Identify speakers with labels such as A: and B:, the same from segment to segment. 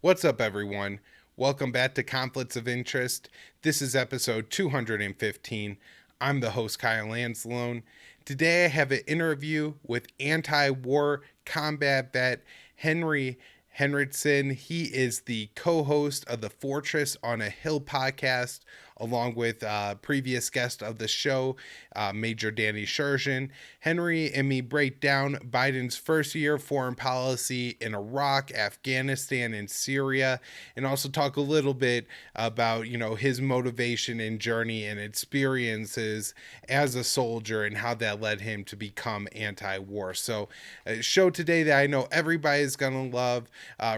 A: What's up, everyone? Welcome back to Conflicts of Interest. This is episode 215. I'm the host, Kyle Anzalone. Today I have an interview with anti-war combat vet Henri Henrikson. He is the co-host of the Fortress on a Hill podcast, along with previous guest of the show, Major Danny Sherjan. Henry and me break down Biden's first year foreign policy in Iraq, Afghanistan, and Syria, and also talk a little bit about, his motivation and journey and experiences as a soldier and how that led him to become anti-war. So a show today that I know everybody's going to love.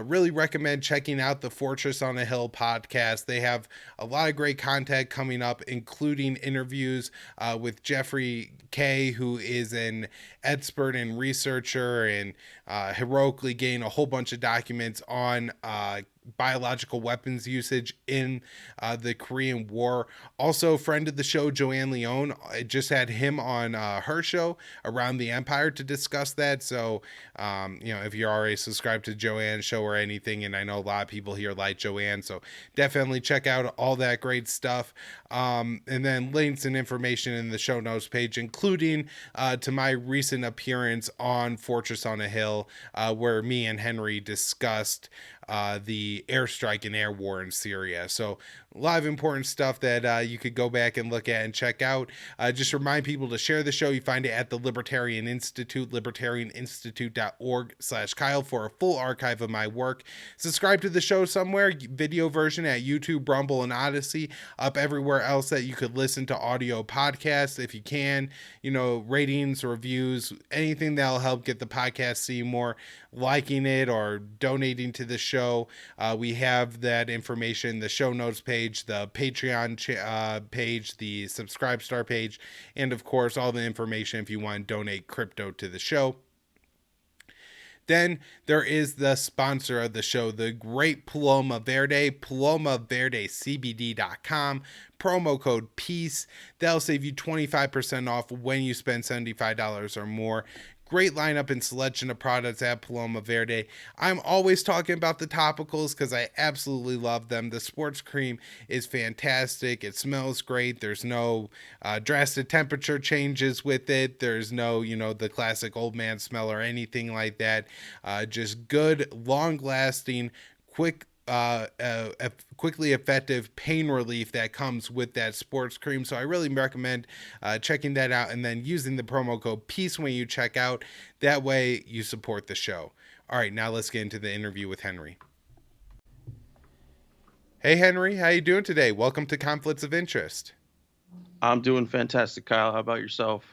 A: Really recommend checking out the Fortress on a Hill podcast. They have a lot of great content coming up, including interviews with Jeffrey K., who is an expert and researcher and heroically gained a whole bunch of documents on biological weapons usage in the Korean War. Also, friend of the show, Joanne Leone, I just had him on her show, Around the Empire, to discuss that. So, if you're already subscribed to Joanne's show or anything, and I know a lot of people here like Joanne, so definitely check out all that great stuff. And then links and information in the show notes page, including to my recent appearance on Fortress on a Hill, where me and Henry discussed the airstrike and air war in Syria. So a lot of important stuff that you could go back and look at and check out. Just remind people to share the show. You find it at the Libertarian Institute, libertarianinstitute.org/Kyle for a full archive of my work. Subscribe to the show somewhere, video version at YouTube, Rumble, and Odysee, up everywhere else that you could listen to audio podcasts if you can. Ratings, reviews, anything that'll help get the podcast seen more, liking it or donating to the show. We have that information in the show notes page, the Patreon page, the Subscribe Star page, and of course all the information if you want to donate crypto to the show. Then there is the sponsor of the show, the great Paloma Verde, PalomaVerdeCBD.com, promo code PEACE. That'll save you 25% off when you spend $75 or more. Great lineup and selection of products at Paloma Verde. I'm always talking about the topicals because I absolutely love them. The sports cream is fantastic. It smells great. There's no drastic temperature changes with it. There's no, the classic old man smell or anything like that. Just good, long-lasting, quickly effective pain relief that comes with that sports cream. So I really recommend checking that out and then using the promo code PEACE when you check out. That way you support the show. All right, now let's get into the interview with Henry. Hey Henry, how you doing today? Welcome to Conflicts of Interest.
B: I'm doing fantastic, Kyle. How about yourself?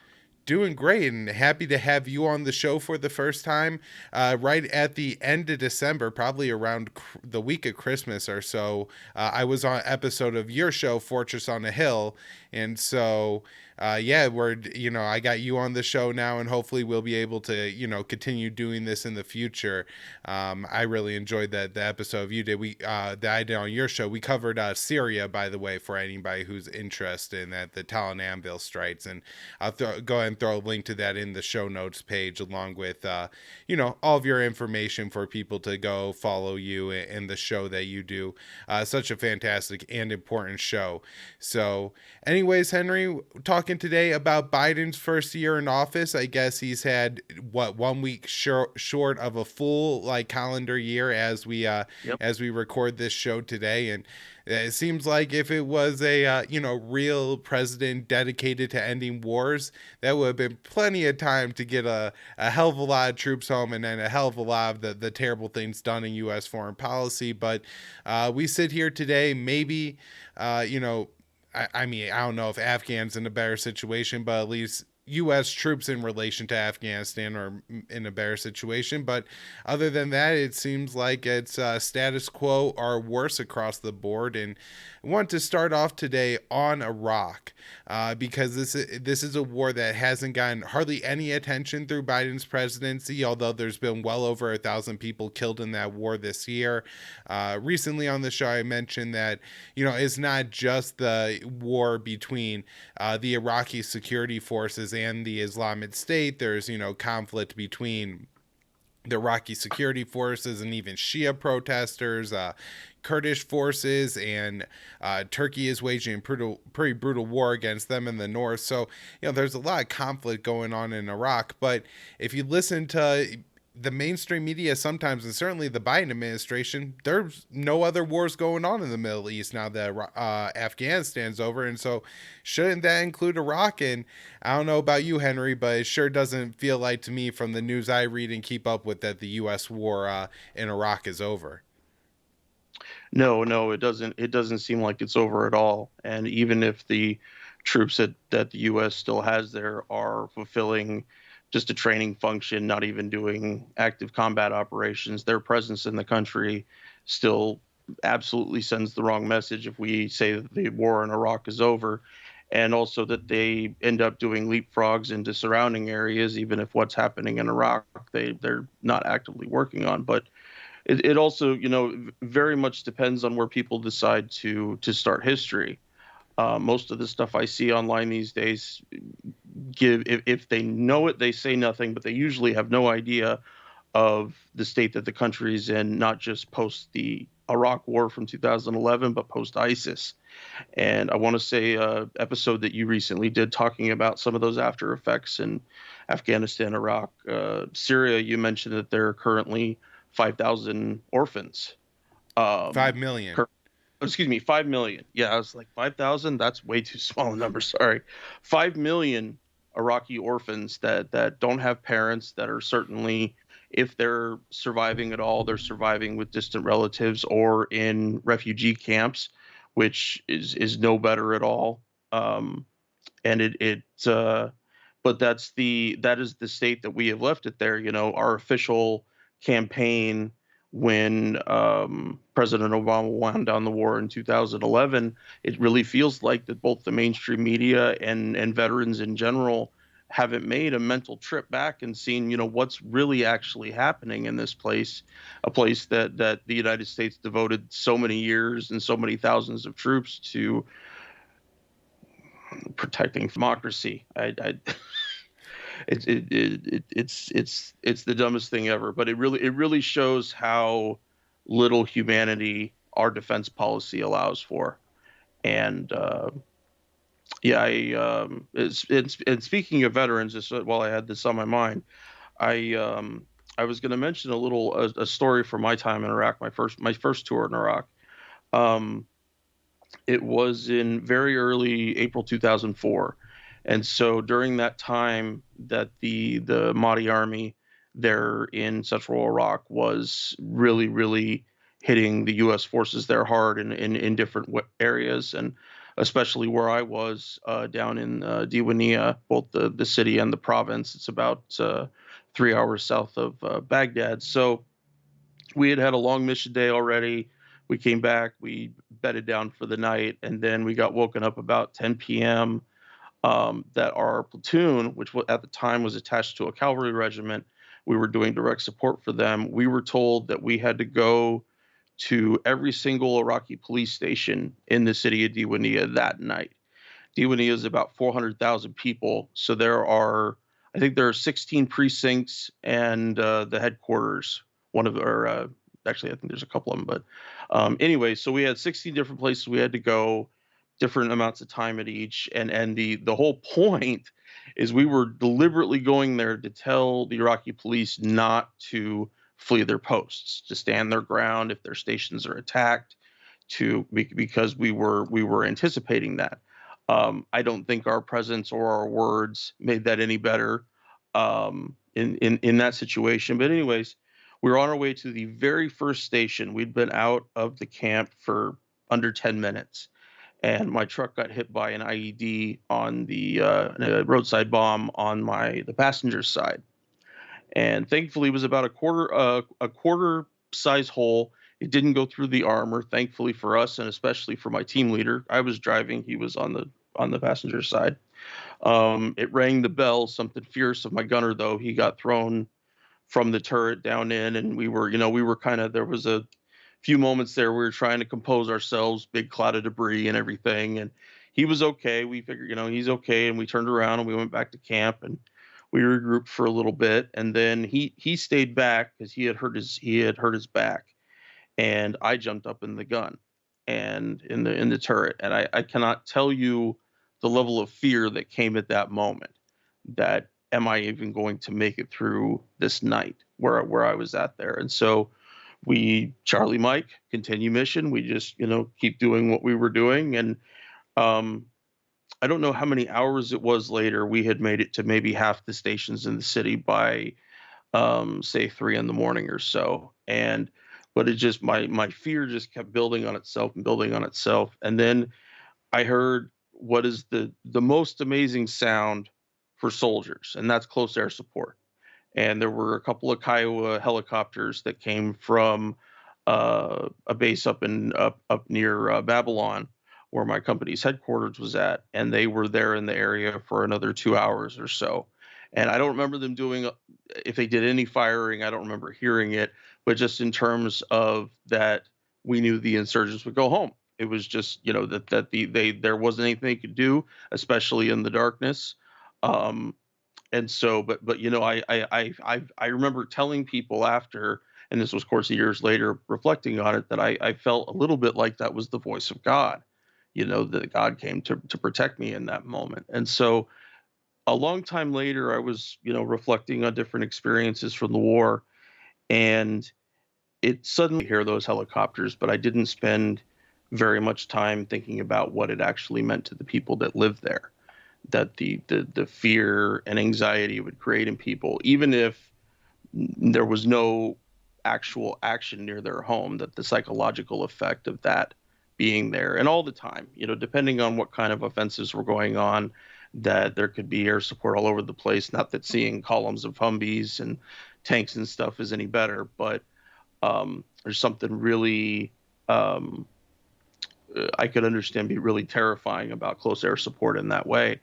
A: Doing great and happy to have you on the show for the first time right at the end of December, probably around the week of Christmas or so. I was on an episode of your show, Fortress on a Hill. And so, I got you on the show now, and hopefully we'll be able to, continue doing this in the future. I really enjoyed the episode you did. That I did on your show. We covered Syria, by the way, for anybody who's interested in that, the Tal and Anvil strikes. And I'll go ahead and throw a link to that in the show notes page, along with, all of your information for people to go follow you and the show that you do. Such a fantastic and important show. So anyways, Henry, talking today about Biden's first year in office. I guess he's had 1 week short of a full calendar year as we record this show today. And it seems like if it was a real president dedicated to ending wars, that would have been plenty of time to get a hell of a lot of troops home and then a hell of a lot of the terrible things done in U.S. foreign policy. But we sit here today, maybe, I don't know if Afghan's in a better situation, but at least U.S. troops in relation to Afghanistan are in a better situation. But other than that, it seems like it's status quo or worse across the board. And I want to start off today on Iraq because this is a war that hasn't gotten hardly any attention through Biden's presidency, although there's been well over 1,000 people killed in that war this year. Recently on the show, I mentioned that, it's not just the war between the Iraqi security forces and the Islamic State. There's, conflict between the Iraqi security forces and even Shia protesters, Kurdish forces, and Turkey is waging a pretty brutal war against them in the north. So, there's a lot of conflict going on in Iraq. But if you listen to the mainstream media sometimes, and certainly the Biden administration, there's no other wars going on in the Middle East now that Afghanistan's over. And so, shouldn't that include Iraq? And I don't know about you, Henry, but it sure doesn't feel like to me from the news I read and keep up with that the U.S. war in Iraq is over.
B: No, no, it doesn't. It doesn't seem like it's over at all. And even if the troops that the U.S. still has there are fulfilling just a training function, not even doing active combat operations, their presence in the country still absolutely sends the wrong message if we say that the war in Iraq is over. And also that they end up doing leapfrogs into surrounding areas, even if what's happening in Iraq they're not actively working on. But it also, very much depends on where people decide to start history. Most of the stuff I see online these days give if they know it, they say nothing, but they usually have no idea of the state that the country's in, not just post the Iraq War from 2011, but post ISIS. And I want to say episode that you recently did talking about some of those after effects in Afghanistan, Iraq, Syria. You mentioned that there are currently 5,000 orphans.
A: Five
B: Um,
A: million.
B: cur- Excuse me, 5 million. Yeah, I was like 5,000. That's way too small a number. Sorry, 5 million Iraqi orphans that don't have parents, that are certainly, if they're surviving at all, they're surviving with distant relatives or in refugee camps, which is no better at all. Um, and but that is the state that we have left it there. Our official campaign when President Obama wound down the war in 2011, it really feels like that both the mainstream media and veterans in general haven't made a mental trip back and seen, what's really actually happening in this place, a place that the United States devoted so many years and so many thousands of troops to protecting democracy. It's the dumbest thing ever, but it really shows how little humanity our defense policy allows for. And yeah, it's and speaking of veterans, just while I had this on my mind, I um, I was going to mention a story from my time in Iraq, my first tour in Iraq. Um, it was in very early April 2004. And so during that time that the Mahdi army there in central Iraq was really, really hitting the U.S. forces there hard in different areas, and especially where I was down in Diwania, both the city and the province. It's about 3 hours south of Baghdad. So we had had a long mission day already. We came back, we bedded down for the night, and then we got woken up about 10 p.m. That our platoon, which at the time was attached to a cavalry regiment, we were doing direct support for them. We were told that we had to go to every single Iraqi police station in the city of Diwania that night. Diwania is about 400,000 people, so I think there are 16 precincts and the headquarters. One of, or actually, I think there's a couple of them, but anyway, so we had 16 different places we had to go, different amounts of time at each, and the whole point is we were deliberately going there to tell the Iraqi police not to flee their posts, to stand their ground if their stations are attacked, because we were anticipating that. I don't think our presence or our words made that any better in that situation. But anyways, we were on our way to the very first station. We'd been out of the camp for under 10 minutes, and my truck got hit by an IED on a roadside bomb on the passenger side. And thankfully, it was about a quarter size hole. It didn't go through the armor, thankfully for us, and especially for my team leader. I was driving; he was on the passenger side. It rang the bell, something fierce of my gunner, though. He got thrown from the turret down in, and we were kind of, there was a few moments there we were trying to compose ourselves, big cloud of debris and everything. And he was okay. We figured, he's okay. And we turned around and we went back to camp, and We regrouped for a little bit, and then he stayed back because he had hurt his back, and I jumped up in the gun and in the turret, and I cannot tell you the level of fear that came at that moment. That am I even going to make it through this night where I was at there? And so we Charlie Mike continue mission. We just keep doing what we were doing, and um, I don't know how many hours it was later. We had made it to maybe half the stations in the city by say 3 in the morning or so. And but it just my fear just kept building on itself and building on itself. And then I heard what is the most amazing sound for soldiers, and that's close air support. And there were a couple of Kiowa helicopters that came from a base up near Babylon, where my company's headquarters was at, and they were there in the area for another 2 hours or so. And I don't remember them doing if they did any firing. I don't remember hearing it, but just in terms of that, we knew the insurgents would go home. It was just that there wasn't anything they could do, especially in the darkness. Um, and so but I remember telling people after, and this was of course years later reflecting on it, that I felt a little bit like that was the voice of God, that God came to protect me in that moment. And so a long time later I was reflecting on different experiences from the war, and it suddenly hear those helicopters, but I didn't spend very much time thinking about what it actually meant to the people that lived there, that the fear and anxiety it would create in people, even if there was no actual action near their home, that the psychological effect of that being there and all the time, depending on what kind of offensives were going on, that there could be air support all over the place. Not that seeing columns of Humvees and tanks and stuff is any better, but there's something really I could understand be really terrifying about close air support in that way.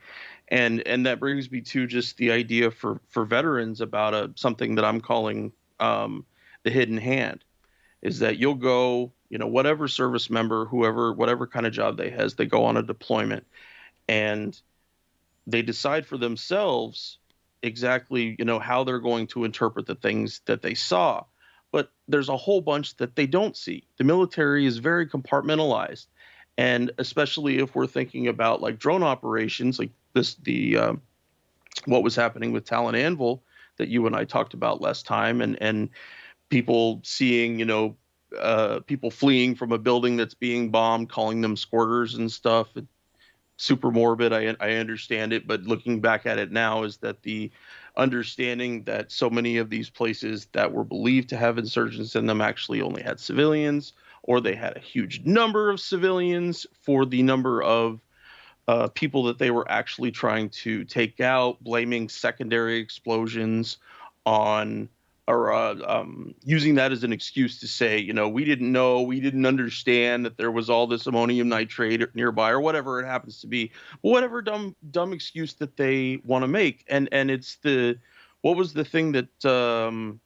B: And that brings me to just the idea for veterans about something that I'm calling the hidden hand, is that you'll go, whatever service member, whoever, whatever kind of job they go on a deployment, and they decide for themselves exactly, how they're going to interpret the things that they saw. But there's a whole bunch that they don't see. The military is very compartmentalized, and especially if we're thinking about like drone operations, like the what was happening with Talon Anvil that you and I talked about last time, and people seeing, people fleeing from a building that's being bombed, calling them squirters and stuff. Super morbid. I understand it, but looking back at it now, is that the understanding that so many of these places that were believed to have insurgents in them actually only had civilians, or they had a huge number of civilians for the number of people that they were actually trying to take out, blaming secondary explosions on, or using that as an excuse to say, we didn't know, we didn't understand that there was all this ammonium nitrate nearby, or whatever it happens to be, whatever dumb excuse that they want to make. And it's what was the thing that the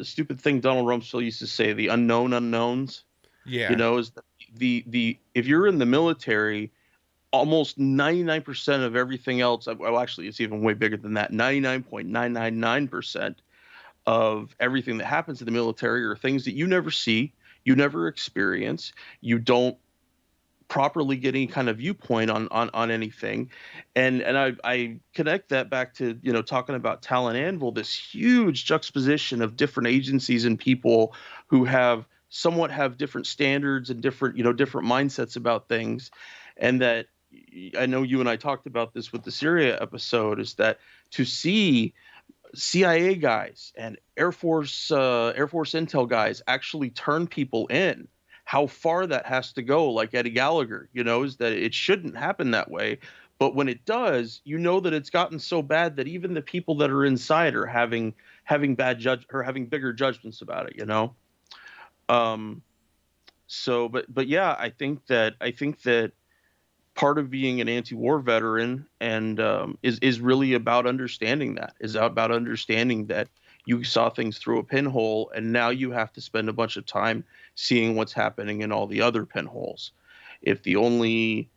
B: stupid thing Donald Rumsfeld used to say, the unknown unknowns,
A: Yeah.
B: is the if you're in the military, almost 99% of everything else, well, actually, it's even way bigger than that. 99.999% of everything that happens in the military are things that you never see, you never experience, you don't properly get any kind of viewpoint on anything. And I connect that back to, talking about Talon Anvil, this huge juxtaposition of different agencies and people who have different standards and different mindsets about things. And that, I know you and I talked about this with the Syria episode, is that to see CIA guys and Air Force intel guys actually turn people in, how far that has to go, like Eddie Gallagher, is that it shouldn't happen that way. But when it does, that it's gotten so bad that even the people that are inside are having having bigger judgments about it. Um, but yeah, I think that part of being an anti-war veteran and is really about understanding that you saw things through a pinhole, and now you have to spend a bunch of time seeing what's happening in all the other pinholes. If the only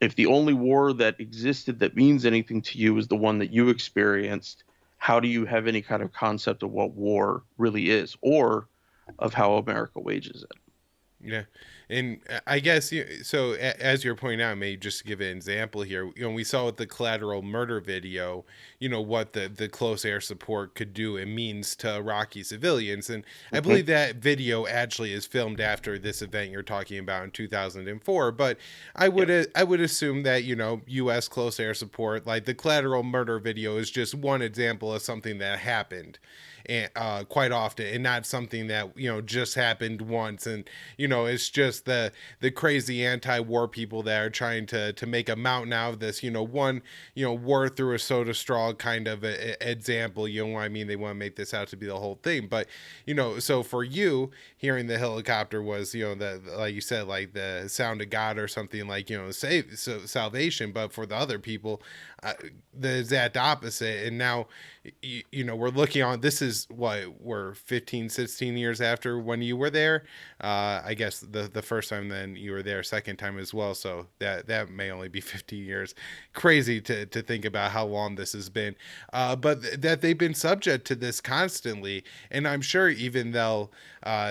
B: If the only war that existed that means anything to you is the one that you experienced, how do you have any kind of concept of what war really is, or of how America wages it?
A: Yeah, and I guess so. As you're pointing out, maybe just to give an example here, we saw with the collateral murder video, what the close air support could do and means to Iraqi civilians, and I
B: Hmm.
A: believe that video actually is filmed after this event you're talking about in 2004. But I
B: Yeah.
A: would I would assume that U.S. close air support, like the collateral murder video, is just one example of something that happened and quite often, and not something that just happened once. And it's just the crazy anti-war people that are trying to make a mountain out of this. One war through a soda straw kind of example. I mean, they want to make this out to be the whole thing. But so for you, hearing the helicopter was the, like you said, like the sound of God or something, like save salvation. But for the other people, the exact opposite. And now we're looking on, this is what, we're 15, 16 years after when you were there. I guess the first time, then you were there second time as well, so that may only be 15 years. Crazy to think about how long this has been. But that they've been subject to this constantly. And I'm sure even they'll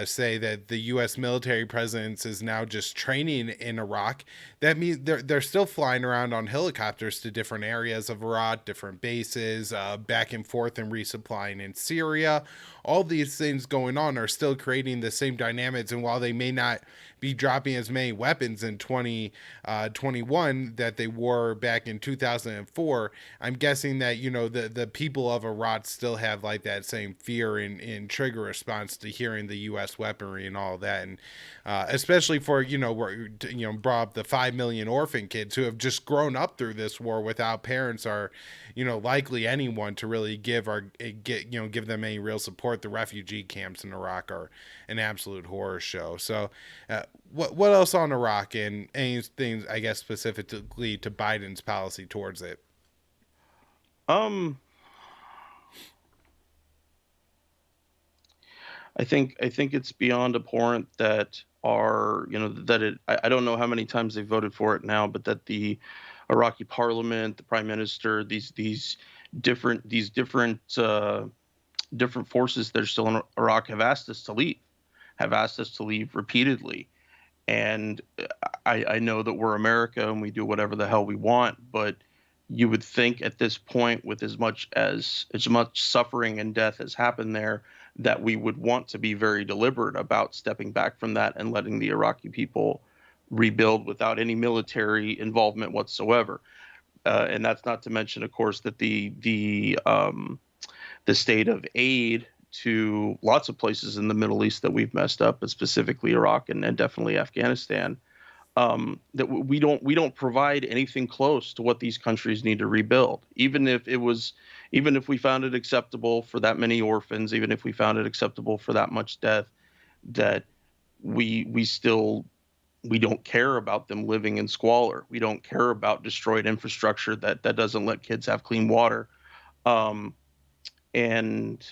A: say that the U.S. military presence is now just training in Iraq. That means they're still flying around on helicopters to different areas of Iraq, different bases, back and forth, and resupplying in Syria. All these things going on are still creating the same dynamics. And while they may not be dropping as many weapons in 2021 that they were back in 2004, I'm guessing that the people of Iraq still have like that same fear and trigger response to hearing the U.S. weaponry and all that. And especially for where brought up the 5 million orphan kids who have just grown up through this war without parents, or likely anyone to really give them any real support. The refugee camps in Iraq are an absolute horror show. So what else on Iraq, and anything, I guess, specifically to Biden's policy towards it?
B: Um, I think it's beyond abhorrent that I don't know how many times they voted for it now, but that the Iraqi parliament, the prime minister, these different forces that are still in Iraq have asked us to leave repeatedly. And I know that we're America and we do whatever the hell we want, but you would think at this point, with as much suffering and death has happened there, that we would want to be very deliberate about stepping back from that and letting the Iraqi people rebuild without any military involvement whatsoever. And that's not to mention, of course, that the state of aid to lots of places in the Middle East that we've messed up, but specifically Iraq and definitely Afghanistan, that we don't provide anything close to what these countries need to rebuild. Even if we found it acceptable for that many orphans, even if we found it acceptable for that much death, that we don't care about them living in squalor. We don't care about destroyed infrastructure that doesn't let kids have clean water. Um, and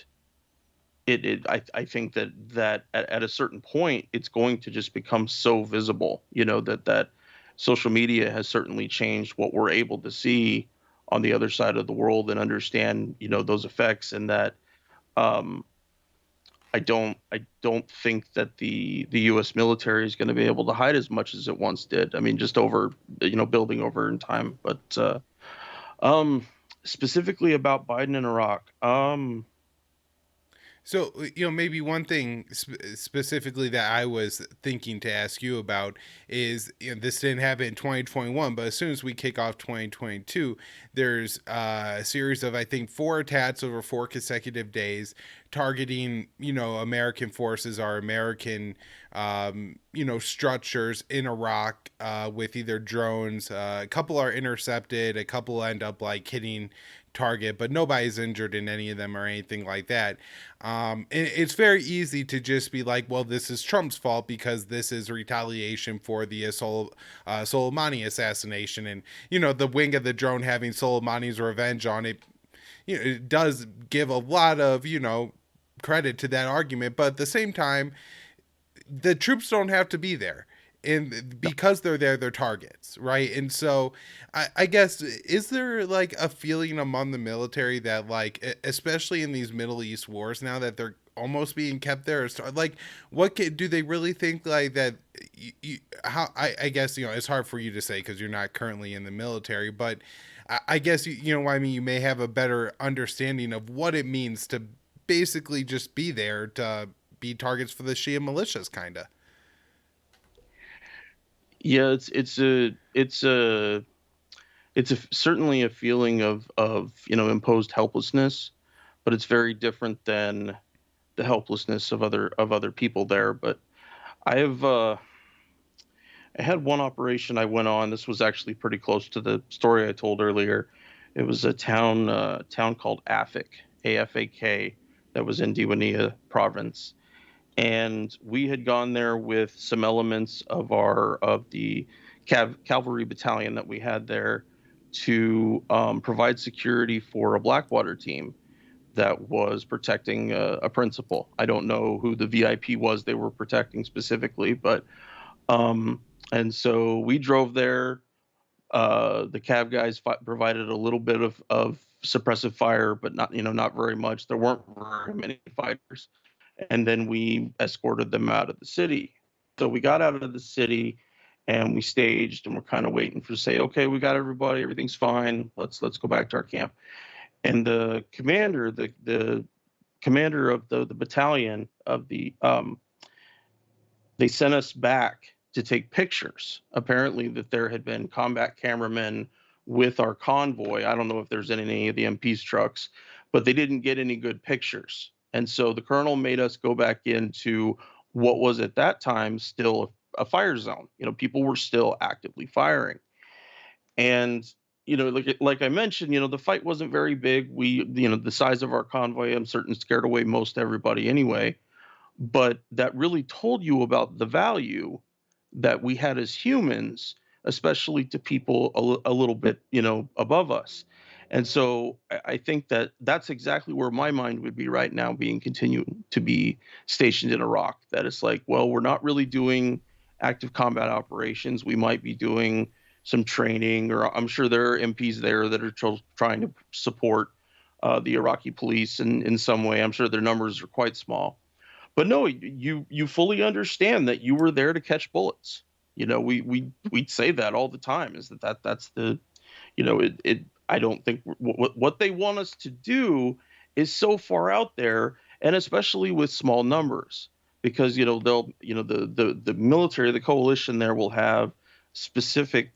B: I think that at a certain point it's going to just become so visible, that social media has certainly changed what we're able to see on the other side of the world and understand, those effects. And that um I don't think that the US military is going to be able to hide as much as it once did. I mean, just over, building over in time. But um specifically about Biden and Iraq.
A: So, maybe one thing specifically that I was thinking to ask you about is, this didn't happen in 2021, but as soon as we kick off 2022, there's a series of, I think, four attacks over 4 consecutive days targeting, American forces, our American, structures in Iraq with either drones. A couple are intercepted, a couple end up like hitting target, but nobody's injured in any of them or anything like that. And it's very easy to just be like, well, this is Trump's fault because this is retaliation for the Soleimani assassination. And, the wing of the drone having Soleimani's revenge on it, it does give a lot of, credit to that argument. But at the same time, the troops don't have to be there. and because they're there, they're targets, right? And so I guess, is there like a feeling among the military that, like, especially in these Middle East wars now, that they're almost being kept there? Like, do they really think like that? How, I guess, it's hard for you to say because you're not currently in the military, but I guess you know what I mean. You may have a better understanding of what it means to basically just be there to be targets for the Shia militias, kind of.
B: Yeah, it's certainly a feeling of imposed helplessness, but it's very different than the helplessness of other people there. But I have I had one operation I went on. This was actually pretty close to the story I told earlier. It was a town called Afik, Afak, that was in Diwania province, and we had gone there with some elements of the cavalry battalion that we had there to provide security for a Blackwater team that was protecting a principal. I don't know who the VIP was they were protecting specifically, but and so we drove there. The Cav guys provided a little bit of suppressive fire, but not very much. There weren't very many fighters, and then we escorted them out of the city. So we got out of the city, and we staged, and we're kind of waiting for say, okay, we got everybody, everything's fine. Let's go back to our camp. And the commander of the battalion of they sent us back to take pictures. Apparently, that there had been combat cameramen with our convoy. I don't know if there's in any of the MP's trucks, but they didn't get any good pictures. And so the colonel made us go back into what was at that time still a fire zone. People were still actively firing. And like I mentioned, the fight wasn't very big. The size of our convoy, I'm certain, scared away most everybody anyway, but that really told you about the value that we had as humans, especially to people a little bit, above us. And so I think that that's exactly where my mind would be right now, being continued to be stationed in Iraq. That it's like, well, we're not really doing active combat operations. We might be doing some training, or I'm sure there are MPs there that are trying to support the Iraqi police in some way. I'm sure their numbers are quite small, but no, you fully understand that you were there to catch bullets. We say that all the time, is that's the it I don't think what they want us to do is so far out there, and especially with small numbers, because they'll the military, the coalition there, will have specific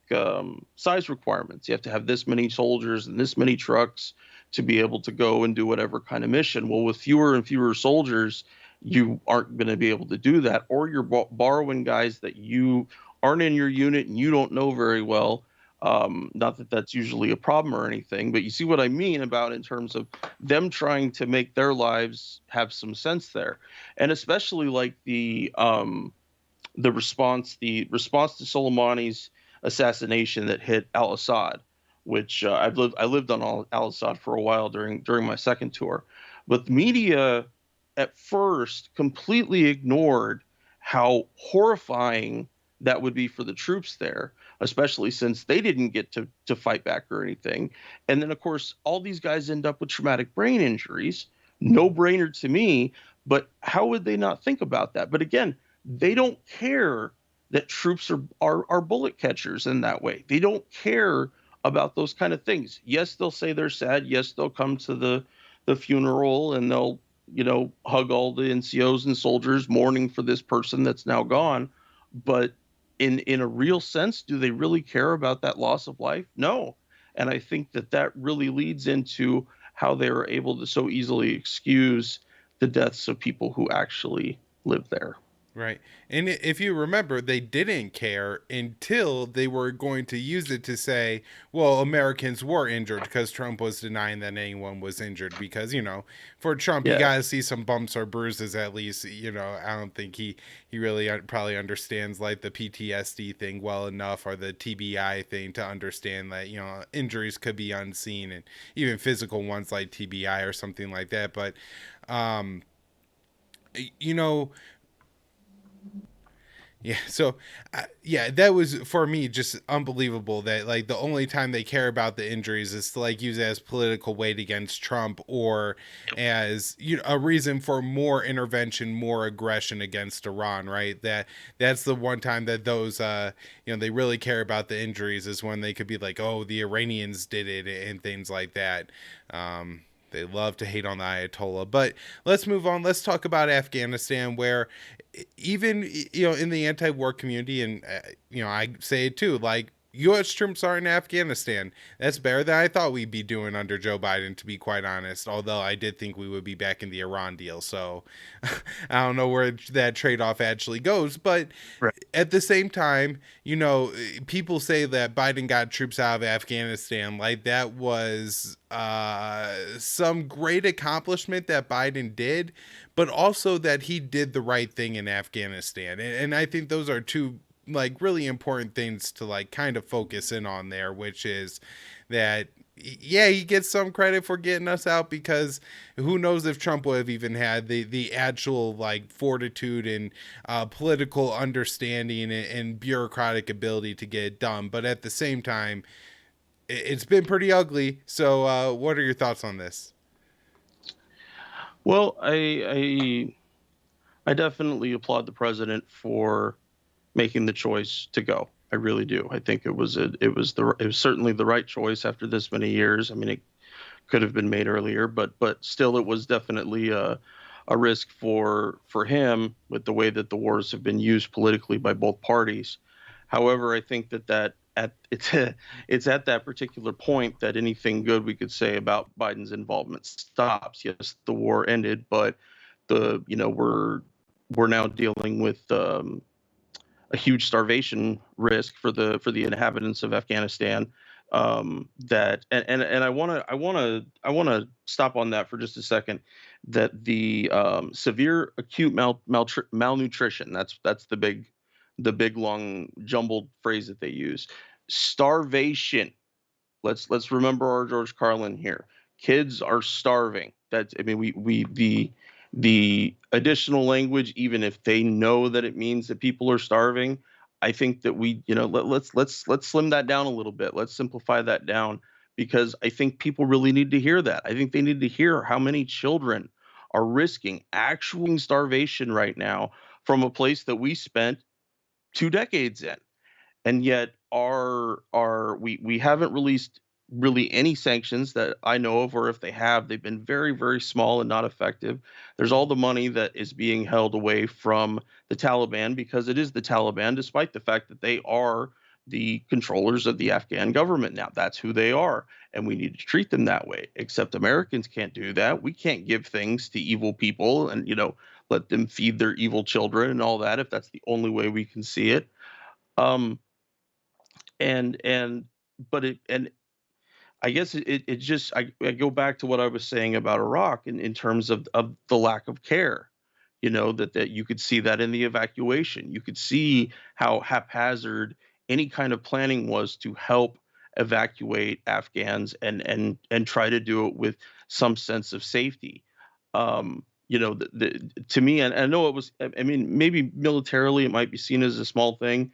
B: size requirements. You have to have this many soldiers and this many trucks to be able to go and do whatever kind of mission. Well, with fewer and fewer soldiers, you aren't going to be able to do that, or you're borrowing guys that you aren't in your unit and you don't know very well. Not that that's usually a problem or anything, but you see what I mean about, in terms of them trying to make their lives have some sense there. And especially like the response to Soleimani's assassination that hit al-Assad, which I lived on al-Assad for a while during my second tour. But the media at first completely ignored how horrifying that would be for the troops there, especially since they didn't get to fight back or anything. And then, of course, all these guys end up with traumatic brain injuries. No brainer to me, but how would they not think about that? But again, they don't care that troops are bullet catchers in that way. They don't care about those kind of things. Yes, they'll say they're sad. Yes, they'll come to the funeral, and they'll hug all the NCOs and soldiers mourning for this person that's now gone. But in a real sense, do they really care about that loss of life? No. And I think that really leads into how they were able to so easily excuse the deaths of people who actually live there.
A: Right. And if you remember, they didn't care until they were going to use it to say, well, Americans were injured, because Trump was denying that anyone was injured. Because, for Trump, you
B: Yeah.
A: got to see some bumps or bruises at least. I don't think he really probably understands like the PTSD thing well enough, or the TBI thing, to understand that, injuries could be unseen, and even physical ones like TBI or something like that. But, um, you know, Yeah, so yeah, that was for me just unbelievable that like the only time they care about the injuries is to like use it as political weight against Trump or as a reason for more intervention, more aggression against Iran, right? That's the one time that those they really care about the injuries is when they could be like, "Oh, the Iranians did it" and things like that. They love to hate on the Ayatollah. But let's move on. Let's talk about Afghanistan, where even in the anti-war community, and I say it too, like U.S. troops are in Afghanistan. That's better than I thought we'd be doing under Joe Biden, to be quite honest. Although I did think we would be back in the Iran deal, so I don't know where that trade-off actually goes. But
B: Right.
A: at the same time, people say that Biden got troops out of Afghanistan like that was some great accomplishment that Biden did, but also that he did the right thing in Afghanistan. And I think those are two like really important things to like kind of focus in on there, which is that yeah, he gets some credit for getting us out because who knows if Trump would have even had the actual like fortitude and political understanding and bureaucratic ability to get it done. But at the same time, it's been pretty ugly. So, what are your thoughts on this?
B: Well, I definitely applaud the president for making the choice to go. I really do. I think it was certainly the right choice after this many years. I mean, it could have been made earlier, but still, it was definitely a risk for him with the way that the wars have been used politically by both parties. However, I think that at it's at that particular point that anything good we could say about Biden's involvement stops. Yes, the war ended, but the you know we're now dealing with a huge starvation risk for the inhabitants of Afghanistan. That and I want to stop on that for just a second. That the severe acute malnutrition. That's the big long jumbled phrase that they use. Starvation. Let's remember our George Carlin here. Kids are starving. That's I mean we the additional language, even if they know that it means that people are starving, I think that let's slim that down a little bit. Let's simplify that down because I think people really need to hear that. I think they need to hear how many children are risking actual starvation right now from a place that we spent 2 decades in, and yet our we haven't released really any sanctions that I know of, or if they have, they've been very small and not effective. There's all the money that is being held away from the Taliban because it is the Taliban, despite the fact that they are the controllers of the Afghan government now. That's who they are, and we need to treat them that way. Except Americans can't do that. We can't give things to evil people and let them feed their evil children and all that if that's the only way we can see it. Um, and but it and I guess it just I go back to what I was saying about Iraq in terms of the lack of care. That you could see that in the evacuation. You could see how haphazard any kind of planning was to help evacuate Afghans and try to do it with some sense of safety. To me, and I know it was. I mean, maybe militarily it might be seen as a small thing,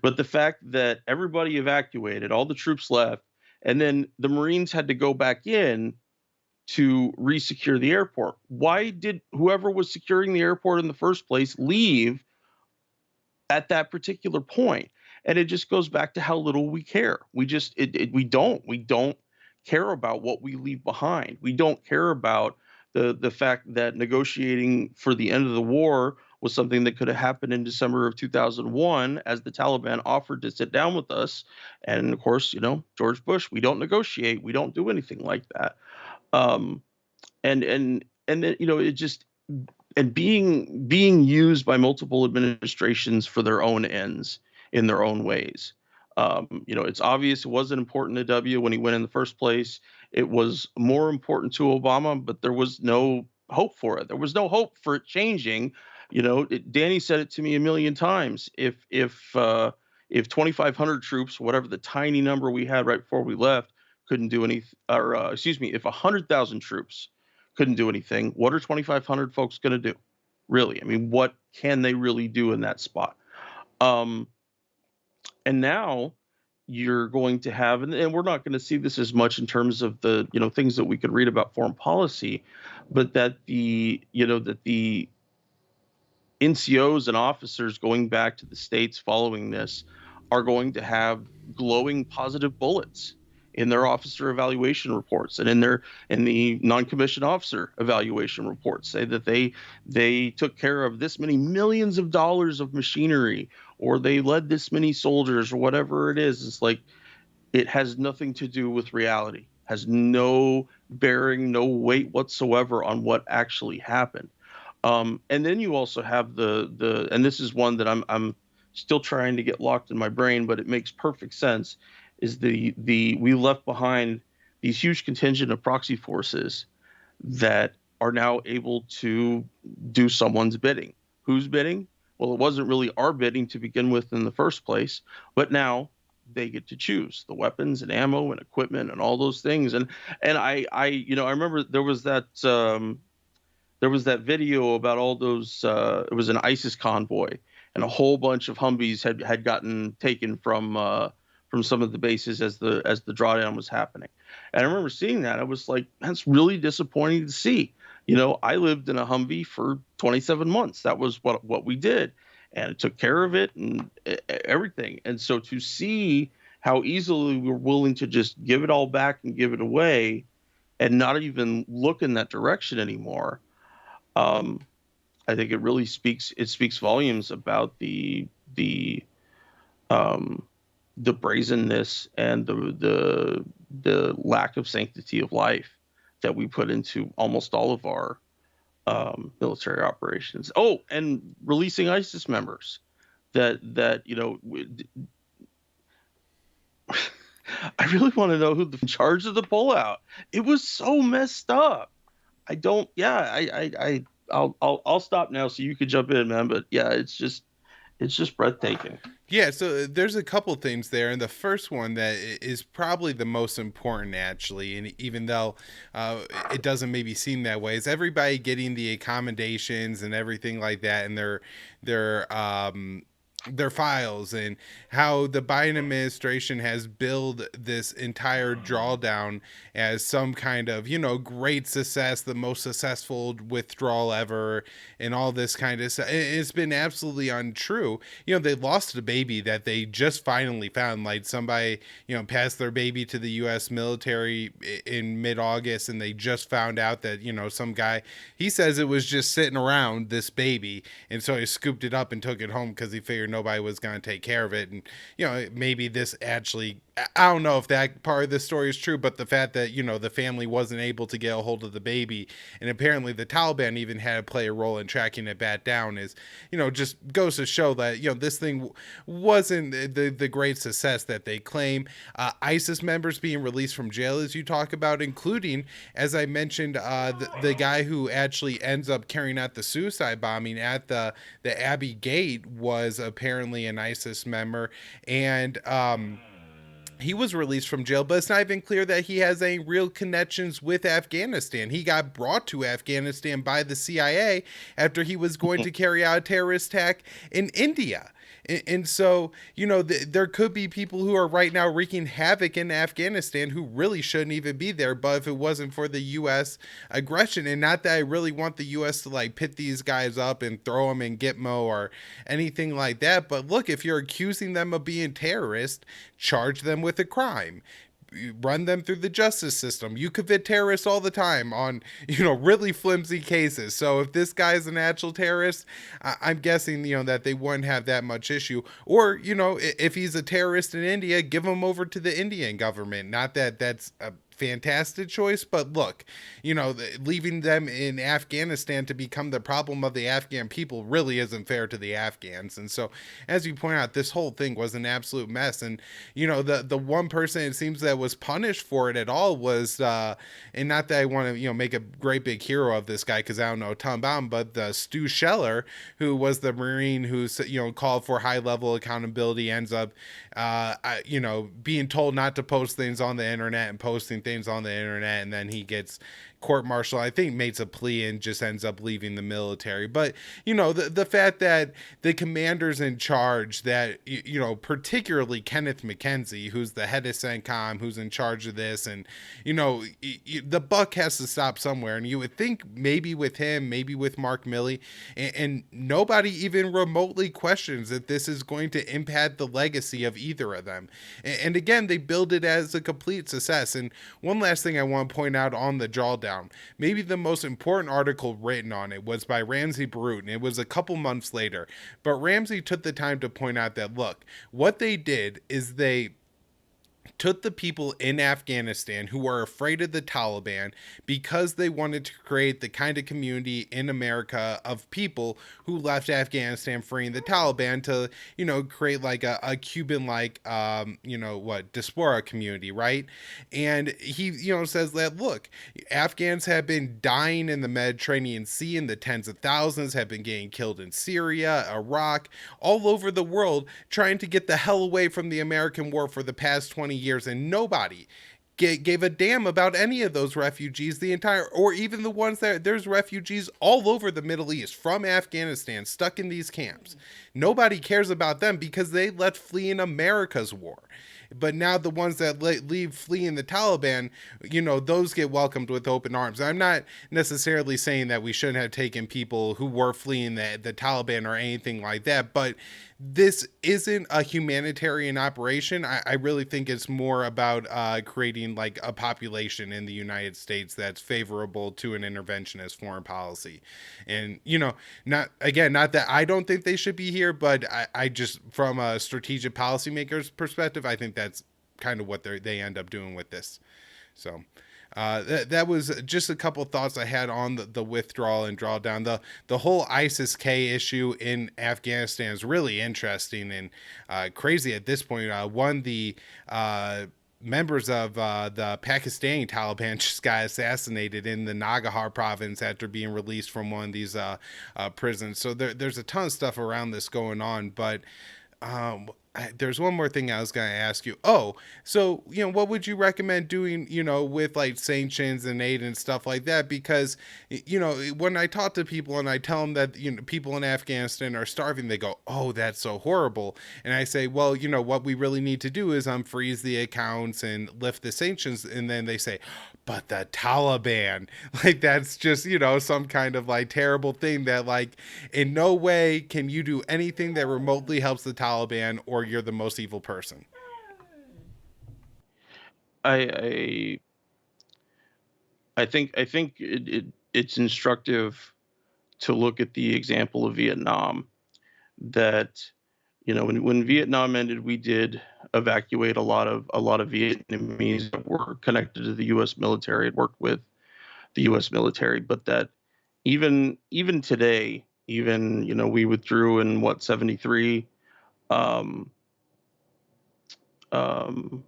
B: but the fact that everybody evacuated, all the troops left, and then the Marines had to go back in to resecure the airport. Why did whoever was securing the airport in the first place leave at that particular point? And it just goes back to how little we care. We don't care about what we leave behind. We don't care about the fact that negotiating for the end of the war was something that could have happened in December of 2001 as the Taliban offered to sit down with us. And of course, George Bush, we don't negotiate, we don't do anything like that. Um, and then it just and being used by multiple administrations for their own ends in their own ways. It's obvious it wasn't important to W when he went in the first place. It was more important to Obama, but there was no hope for it. There was no hope for it changing. Danny said it to me a million times. If 2,500 troops, whatever the tiny number we had right before we left, couldn't do anything, or excuse me, if 100,000 troops couldn't do anything, what are 2,500 folks going to do? Really? I mean, what can they really do in that spot? Um, and now you're going to have, and we're not going to see this as much in terms of the things that we could read about foreign policy, but that the NCOs and officers going back to the states following this are going to have glowing positive bullets in their officer evaluation reports and in the non-commissioned officer evaluation reports, say that they took care of this many millions of dollars of machinery, or they led this many soldiers, or whatever it is. It's like, it has nothing to do with reality, has no bearing, no weight whatsoever on what actually happened. And then you also have and this is one that I'm still trying to get locked in my brain, but it makes perfect sense. Is the we left behind these huge contingent of proxy forces that are now able to do someone's bidding. Whose bidding? Well, it wasn't really our bidding to begin with in the first place, but now they get to choose the weapons and ammo and equipment and all those things. And I remember there was that video about all those. It was an ISIS convoy, and a whole bunch of Humvees had gotten taken from some of the bases as the drawdown was happening. And I remember seeing that. I was like, that's really disappointing to see. I lived in a Humvee for 27 months. That was what we did, and it took care of it and everything. And so to see how easily we were willing to just give it all back and give it away, and not even look in that direction anymore, um, I think it speaks volumes about um, the brazenness and the lack of sanctity of life that we put into almost all of our military operations. Oh, and releasing ISIS members that. I really want to know who the in charge of the pullout. It was so messed up. I don't. Yeah, I'll stop now so you could jump in, man. But yeah, it's just breathtaking.
A: Yeah, so there's a couple things there, and the first one that is probably the most important, actually, and even though it doesn't maybe seem that way, is everybody getting the accommodations and everything like that, and their files, and how the Biden administration has billed this entire drawdown as some kind of, great success, the most successful withdrawal ever, and all this kind of stuff. It's been absolutely untrue. They lost a baby that they just finally found. Like, somebody, passed their baby to the U.S. military in mid-August, and they just found out that, some guy, he says it was just sitting around, this baby, and so he scooped it up and took it home because he figured nobody was going to take care of it. And maybe this actually, I don't know if that part of the story is true, but the fact that the family wasn't able to get a hold of the baby, and apparently the Taliban even had to play a role in tracking it back down, is just goes to show that this thing wasn't the great success that they claim. ISIS members being released from jail, as you talk about, including, as I mentioned, the guy who actually ends up carrying out the suicide bombing at the Abbey Gate was apparently an ISIS member, and he was released from jail, but it's not even clear that he has any real connections with Afghanistan. He got brought to Afghanistan by the CIA after he was going to carry out a terrorist attack in India. And so, there could be people who are right now wreaking havoc in Afghanistan who really shouldn't even be there. But if it wasn't for the U.S. aggression, and not that I really want the U.S. to like pit these guys up and throw them in Gitmo or anything like that. But look, if you're accusing them of being terrorists, charge them with a crime, run them through the justice system. You convict terrorists all the time on, really flimsy cases. So if this guy's an actual terrorist, I'm guessing, that they wouldn't have that much issue. Or, if he's a terrorist in India, give him over to the Indian government. Not that that's a fantastic choice, but look, leaving them in Afghanistan to become the problem of the Afghan people really isn't fair to the Afghans. And so, as you point out, this whole thing was an absolute mess. And the one person it seems that was punished for it at all was and not that I want to make a great big hero of this guy, because I don't know a ton about him, but Stu Scheller, who was the Marine who's called for high level accountability, ends up being told not to post things on the internet and posting things on the internet, and then he gets court martial. I think makes a plea and just ends up leaving the military. But the fact that the commanders in charge, that particularly Kenneth McKenzie, who's the head of CENTCOM, who's in charge of this, and the buck has to stop somewhere. And you would think maybe with him, maybe with Mark Milley, and nobody even remotely questions that this is going to impact the legacy of either of them. And again, they build it as a complete success. And one last thing I want to point out on the drawdown, maybe the most important article written on it was by Ramsey Barut, and it was a couple months later. But Ramsey took the time to point out that, look, what they did is they took the people in Afghanistan who were afraid of the Taliban because they wanted to create the kind of community in America of people who left Afghanistan freeing the Taliban to, create like a Cuban like, diaspora community, right? And he, says that, look, Afghans have been dying in the Mediterranean Sea in the tens of thousands, have been getting killed in Syria, Iraq, all over the world, trying to get the hell away from the American war for the past 20 years, and nobody gave a damn about any of those refugees, or even the ones that there's refugees all over the Middle East from Afghanistan stuck in these camps. Nobody cares about them because they left fleeing America's war. But now the ones that leave fleeing the Taliban, those get welcomed with open arms. I'm not necessarily saying that we shouldn't have taken people who were fleeing the Taliban or anything like that, but this isn't a humanitarian operation. I really think it's more about creating like a population in the United States that's favorable to an interventionist foreign policy. And, not that I don't think they should be here, but I just, from a strategic policymaker's perspective, I think that's kind of what they end up doing with this. So that was just a couple thoughts I had on the withdrawal and drawdown. The whole ISIS-K issue in Afghanistan is really interesting and crazy at this point. The members of the Pakistani Taliban just got assassinated in the Nangarhar province after being released from one of these prisons. So there's a ton of stuff around this going on, but there's one more thing I was going to ask you. Oh, so, what would you recommend doing, with like sanctions and aid and stuff like that? Because, when I talk to people and I tell them that, people in Afghanistan are starving, they go, oh, that's so horrible. And I say, well, what we really need to do is unfreeze the accounts and lift the sanctions. And then they say, but the Taliban, like, that's just, some kind of like terrible thing that, like, in no way can you do anything that remotely helps the Taliban, or you're the most evil person.
B: I think it's instructive to look at the example of Vietnam. That when Vietnam ended, we did evacuate a lot of Vietnamese that were connected to the U.S. military, had worked with the U.S. military, but that even today, we withdrew in 73. Um, um,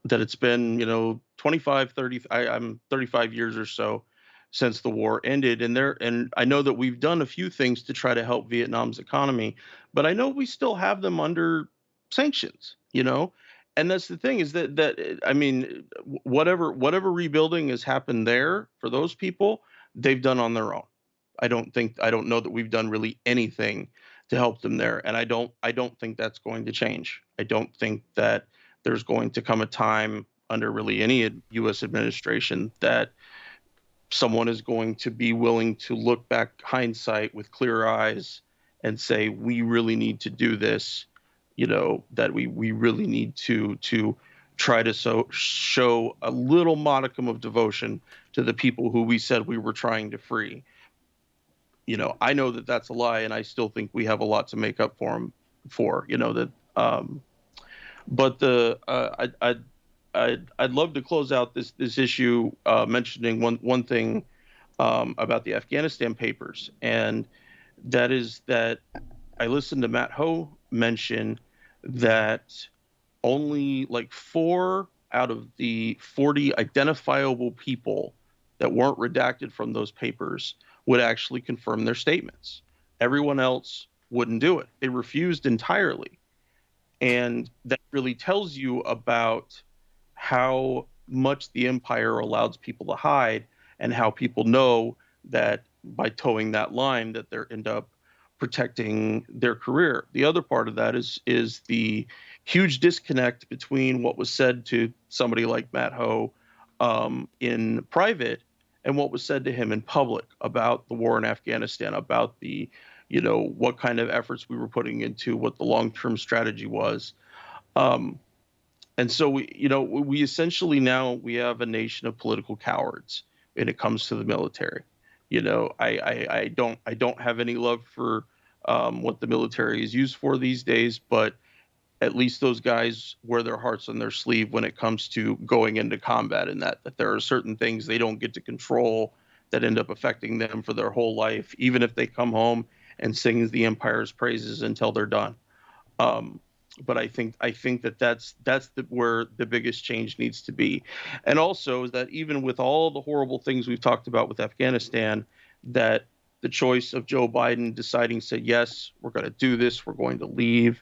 B: that it's been 25, 30, I'm 35 years or so since the war ended, and I know that we've done a few things to try to help Vietnam's economy, but I know we still have them under sanctions. And that's the thing, is that I mean, whatever rebuilding has happened there for those people, they've done on their own. I don't know that we've done really anything to help them there, and I don't think that's going to change. I don't think that there's going to come a time under really any U.S. administration that someone is going to be willing to look back hindsight with clear eyes and say, we really need to do this, that we really need to try to show a little modicum of devotion to the people who we said we were trying to free. I know that that's a lie, and I still think we have a lot to make up for them for, but I'd love to close out this issue mentioning one thing about the Afghanistan papers, and that is that I listened to Matt Ho mention that only like 4 out of the 40 identifiable people that weren't redacted from those papers would actually confirm their statements. Everyone else wouldn't do it. They refused entirely. And that really tells you about how much the empire allows people to hide, and how people know that by towing that line that they end up protecting their career. The other part of that is the huge disconnect between what was said to somebody like Matt Ho in private and what was said to him in public about the war in Afghanistan, about the, what kind of efforts we were putting into, what the long-term strategy was. Um, and so we essentially now we have a nation of political cowards when it comes to the military. I don't have any love for what the military is used for these days, but at least those guys wear their hearts on their sleeve when it comes to going into combat, and that there are certain things they don't get to control that end up affecting them for their whole life, even if they come home and sing the empire's praises until they're done. Um, but I think where the biggest change needs to be, and also is that even with all the horrible things we've talked about with Afghanistan, that the choice of Joe Biden deciding to say yes, we're going to do this, we're going to leave,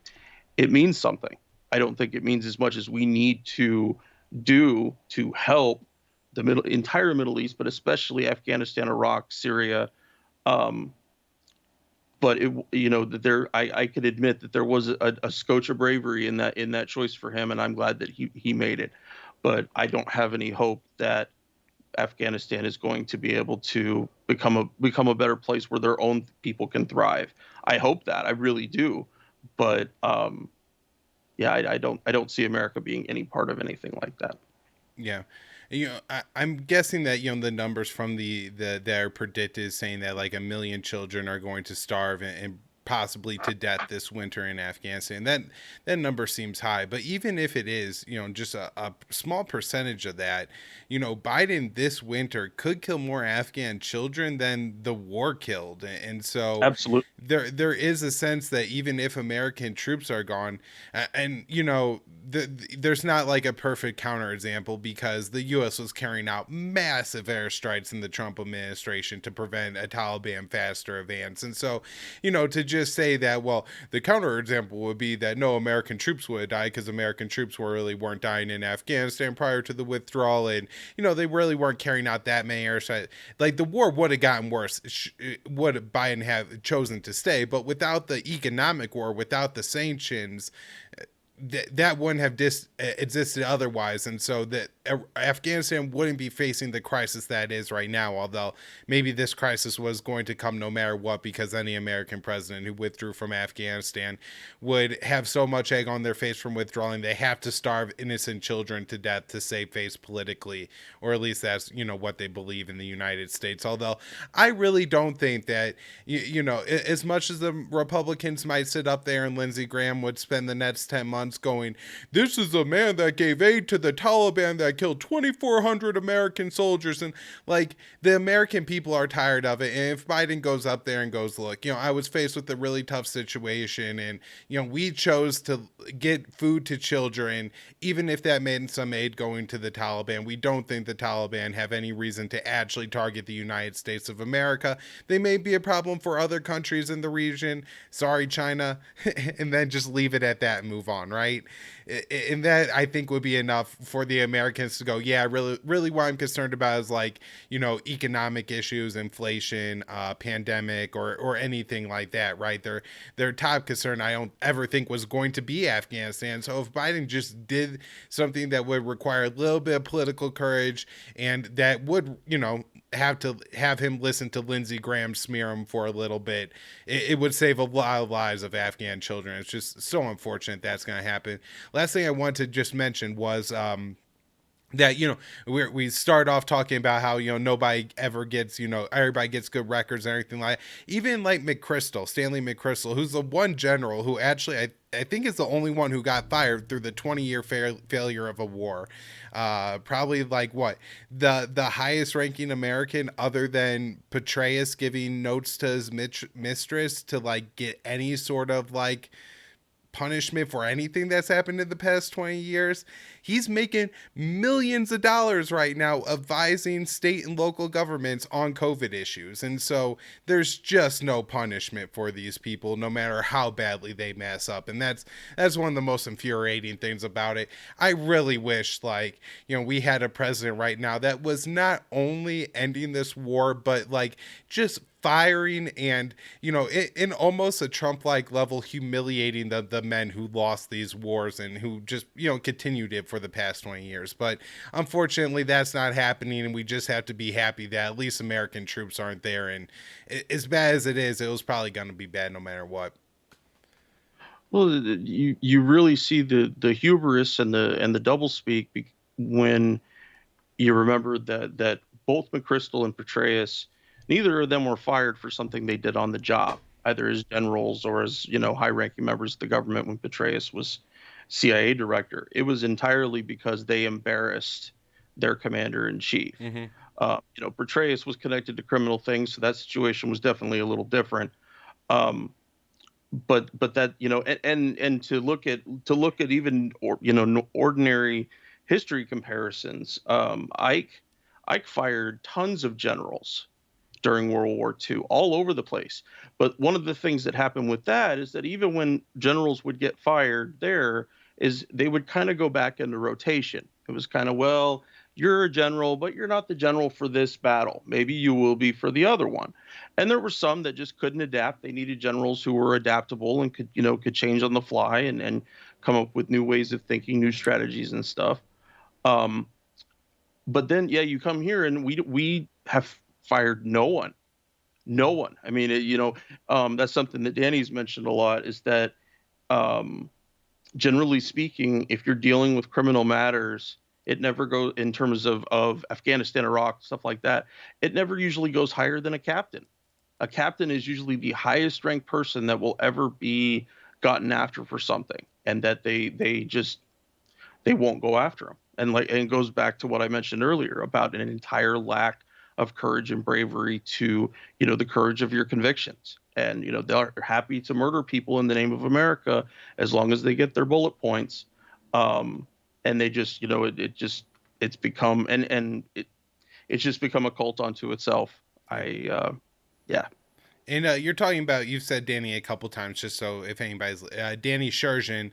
B: it means something. I don't think it means as much as we need to do to help the entire Middle East, but especially Afghanistan, Iraq, Syria. Um, but that I could admit that there was a scotch of bravery in that choice for him, and I'm glad that he made it. But I don't have any hope that Afghanistan is going to be able to become a better place where their own people can thrive. I hope that, I really do, but yeah, I don't see America being any part of anything like that.
A: Yeah. I'm guessing that, the numbers from the that are predicted saying that like 1 million children are going to starve and possibly to death this winter in Afghanistan. That number seems high, but even if it is, just a small percentage of that, Biden this winter could kill more Afghan children than the war killed. And so
B: Absolutely.
A: there is a sense that even if American troops are gone, and there's not like a perfect counterexample because the U.S. was carrying out massive airstrikes in the Trump administration to prevent a Taliban faster advance, and so to just say that, well, the counterexample would be that no American troops would die because American troops weren't dying in Afghanistan prior to the withdrawal, and they really weren't carrying out that many airstrikes. Like the war would have gotten worse would Biden have chosen to stay, but without the economic war, without the sanctions, that wouldn't have existed otherwise, and so that Afghanistan wouldn't be facing the crisis that it is right now. Although maybe this crisis was going to come no matter what, because any American president who withdrew from Afghanistan would have so much egg on their face from withdrawing they have to starve innocent children to death to save face politically, or at least that's what they believe in the United States. Although I really don't think that as much as the Republicans might sit up there and Lindsey Graham would spend the next 10 months going, this is a man that gave aid to the Taliban that killed 2,400 American soldiers. And like the American people are tired of it. And if Biden goes up there and goes, look, I was faced with a really tough situation and, we chose to get food to children, even if that meant some aid going to the Taliban. We don't think the Taliban have any reason to actually target the United States of America. They may be a problem for other countries in the region. Sorry, China. And then just leave it at that and move on, right? And that I think would be enough for the Americans to go, yeah, really what I'm concerned about is like, economic issues, inflation, pandemic, or anything like that, right? Their top concern I don't ever think was going to be Afghanistan. So if Biden just did something that would require a little bit of political courage and that would, have to have him listen to Lindsey Graham smear him for a little bit, it would save a lot of lives of Afghan children. It's just so unfortunate that's going to happen. Last thing I want to just mention was that we start off talking about how nobody ever gets everybody gets good records and everything like that. Even like Stanley McChrystal, who's the one general who actually I think is the only one who got fired through the 20-year failure of a war. Probably like what the highest ranking American other than Petraeus giving notes to his mistress to like get any sort of like punishment for anything that's happened in the past 20 years. He's making millions of dollars right now advising state and local governments on COVID issues. And so there's just no punishment for these people, no matter how badly they mess up. And that's one of the most infuriating things about it. I really wish, like, we had a president right now that was not only ending this war, but like just firing and in almost a Trump-like level humiliating the men who lost these wars and who just continued it for the past 20 years. But unfortunately that's not happening, and we just have to be happy that at least American troops aren't there. And as bad as it is, it was probably going to be bad no matter what.
B: Well, you really see the hubris and the doublespeak when you remember that both McChrystal and Petraeus, neither of them were fired for something they did on the job, either as generals or as high-ranking members of the government. When Petraeus was CIA director, it was entirely because they embarrassed their commander in chief.
A: Mm-hmm.
B: Petraeus was connected to criminal things, so that situation was definitely a little different. But that and to look at even ordinary history comparisons. Ike fired tons of generals during World War II, all over the place. But one of the things that happened with that is that even when generals would get fired, they would kind of go back into rotation. It was kind of, well, you're a general, but you're not the general for this battle. Maybe you will be for the other one. And there were some that just couldn't adapt. They needed generals who were adaptable and could change on the fly and come up with new ways of thinking, new strategies and stuff. Um, but then, yeah, you come here and we have fired no one, no one. I mean, that's something that Danny's mentioned a lot, is that um, generally speaking, if you're dealing with criminal matters, it never goes in terms of Afghanistan, Iraq, stuff like that. It never usually goes higher than a captain. A captain is usually the highest ranked person that will ever be gotten after for something, and that they won't go after him. And it goes back to what I mentioned earlier about an entire lack of courage and bravery to the courage of your convictions. And they're happy to murder people in the name of America as long as they get their bullet points. And they just it's become it's just become a cult unto itself. Yeah.
A: And you're talking about, you've said Danny a couple times, just so if anybody's, Danny Sherjan,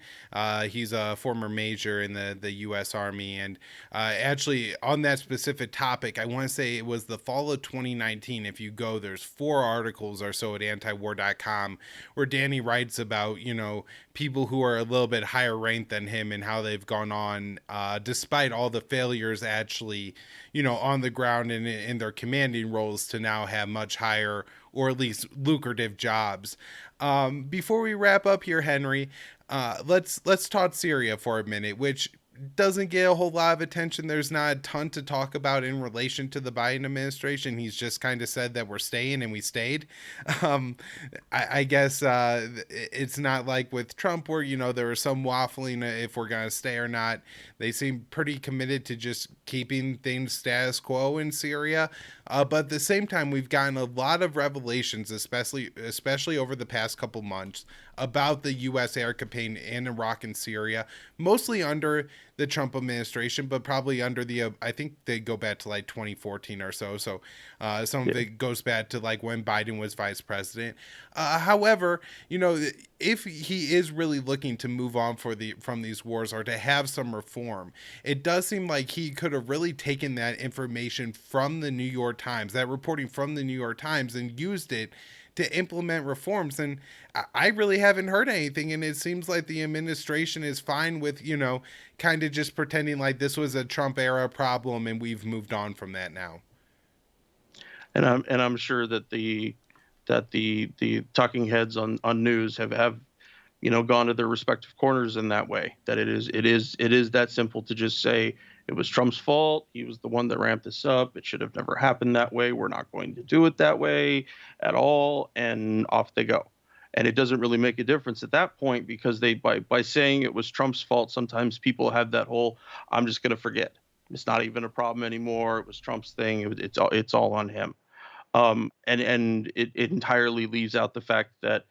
A: he's a former major in the U.S. Army. And actually, on that specific topic, I want to say it was the fall of 2019. If you go, there's 4 articles or so at antiwar.com where Danny writes about, people who are a little bit higher ranked than him and how they've gone on, despite all the failures actually, on the ground and in their commanding roles, to now have much higher or at least lucrative jobs. Before we wrap up here, Henry, let's talk Syria for a minute, which doesn't get a whole lot of attention. There's not a ton to talk about in relation to the Biden administration. He's just kind of said that we're staying, and we stayed. Um, I guess it's not like with Trump where, there was some waffling if we're going to stay or not. They seem pretty committed to just keeping things status quo in Syria. But at the same time, we've gotten a lot of revelations, especially over the past couple months, about the U.S. air campaign in Iraq and Syria, mostly under the Trump administration, but probably under the, I think they go back to like 2014 or so. So some of it goes back to like when Biden was vice president. However, if he is really looking to move on from these wars or to have some reform, it does seem like he could have really taken that information from the New York Times, that reporting from the New York Times, and used it to implement reforms. And I really haven't heard anything. And it seems like the administration is fine with, kind of just pretending like this was a Trump era problem and we've moved on from that now.
B: And I'm sure that the talking heads on news have gone to their respective corners in that way. That it is that simple to just say it was Trump's fault. He was the one that ramped this up. It should have never happened that way. We're not going to do it that way at all. And off they go. And it doesn't really make a difference at that point, because by saying it was Trump's fault, sometimes people have that whole, I'm just going to forget. It's not even a problem anymore. It was Trump's thing. It's all on him. And it entirely leaves out the fact that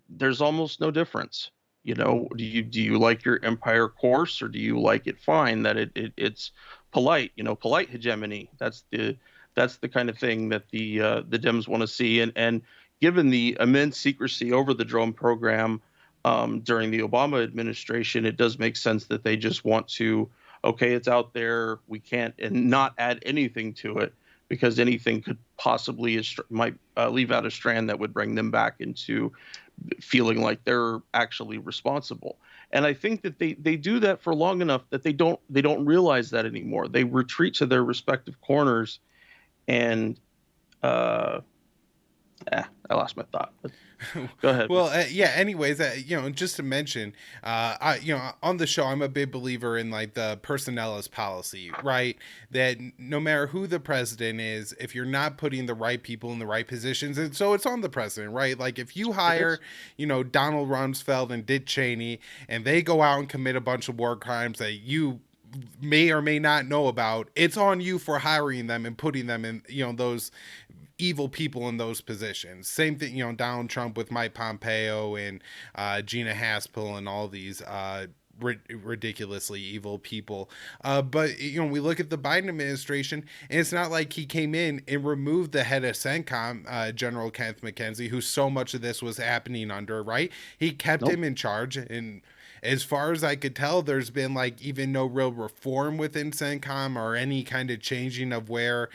B: there's almost no difference. Do you like your empire coarse, or do you like it fine, that it's polite, polite hegemony? That's the kind of thing that the Dems want to see. And given the immense secrecy over the drone program during the Obama administration, it does make sense that they just want to, okay, it's out there, we can't, and not add anything to it, because anything could possibly might leave out a strand that would bring them back into feeling like they're actually responsible. And I think that they do that for long enough that they don't realize that anymore. They retreat to their respective corners, and uh, I lost my thought. But go ahead.
A: Well, yeah. Anyways, just to mention, on the show, I'm a big believer in like the personalis policy, right? That no matter who the president is, if you're not putting the right people in the right positions, and so it's on the president, right? Like if you
B: It
A: hire,
B: is.
A: Donald Rumsfeld and Dick Cheney, and they go out and commit a bunch of war crimes that you may or may not know about, it's on you for hiring them and putting them in, those evil people in those positions. Same thing, Donald Trump with Mike Pompeo and Gina Haspel and all these ridiculously evil people. But we look at the Biden administration, and it's not like he came in and removed the head of CENTCOM, General Kenneth McKenzie, who so much of this was happening under. Right, he kept
B: Nope.
A: him in charge, and as far as I could tell, there's been like even no real reform within CENTCOM or any kind of changing of where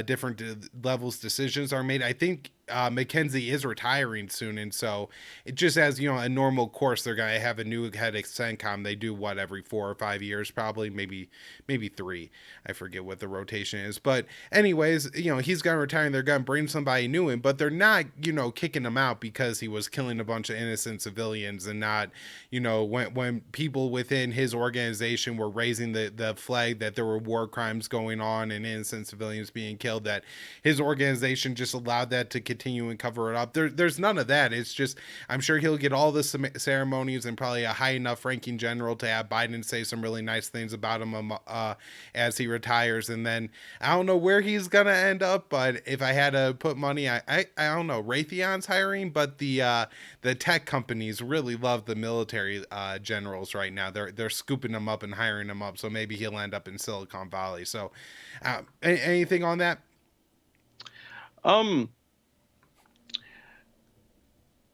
A: different levels decisions are made. I think McKenzie is retiring soon, and so it just as a normal course, they're gonna have a new head of CENTCOM. They do what every 4 or 5 years, probably maybe three. I forget what the rotation is, but anyways, he's gonna retire, and they're gonna bring somebody new in, but they're not kicking him out because he was killing a bunch of innocent civilians, and not when people within his organization were raising the flag that there were war crimes going on and innocent civilians being killed, that his organization just allowed that to continue and cover it up. There's none of that. It's just I'm sure he'll get all the ceremonies and probably a high enough ranking general to have Biden say some really nice things about him as he retires, and then I don't know where he's gonna end up, but if I had to put money, I don't know. Raytheon's hiring, but the tech companies really love the military generals right now. They're scooping them up and hiring them up. So maybe he'll end up in Silicon Valley. So, anything on that?
B: Um,